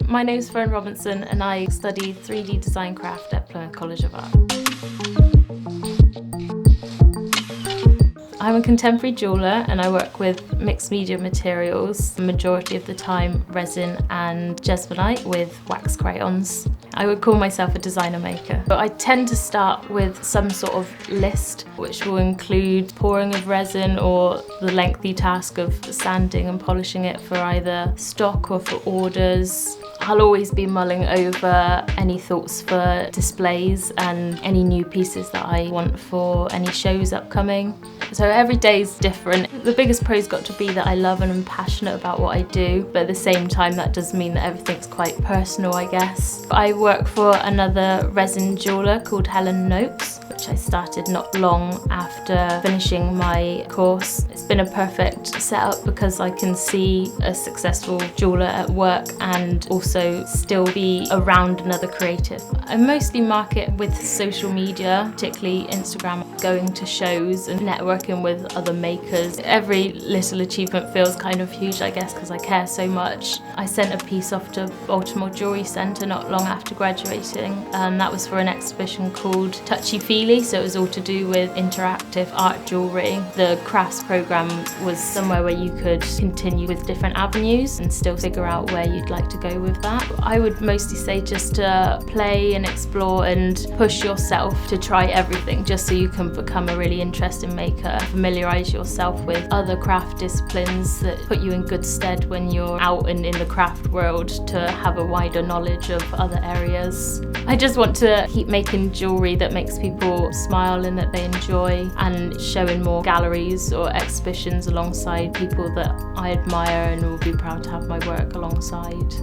My name's Fern Robinson and I studied 3D design craft at Plymouth College of Art. I'm a contemporary jeweller and I work with mixed media materials, the majority of the time resin and jesmonite with wax crayons. I would call myself a designer maker, but I tend to start with some sort of list which will include pouring of resin or the lengthy task of sanding and polishing it for either stock or for orders. I'll always be mulling over any thoughts for displays and any new pieces that I want for any shows upcoming. So every day is different. The biggest pro's got to be that I love and I'm passionate about what I do, but at the same time that does mean that everything's quite personal, I guess. I work for another resin jeweller called Helen Noakes, which I started not long after finishing my course. It's been a perfect setup because I can see a successful jeweller at work and also still be around another creative. I mostly market with social media, particularly Instagram, going to shows and networking with other makers. Every little achievement feels kind of huge, I guess, because I care so much. I sent a piece off to Baltimore Jewellery Centre not long after graduating, and that was for an exhibition called Touchy Feely, so it was all to do with interactive art jewellery. The crafts programme was somewhere where you could continue with different avenues and still figure out where you'd like to go with that. I would mostly say just to play and explore and push yourself to try everything, just so you can become a really interesting maker. Familiarise yourself with other craft disciplines that put you in good stead when you're out and in the craft world, to have a wider knowledge of other areas. I just want to keep making jewellery that makes people smile and that they enjoy, and show in more galleries or exhibitions alongside people that I admire and will be proud to have my work alongside.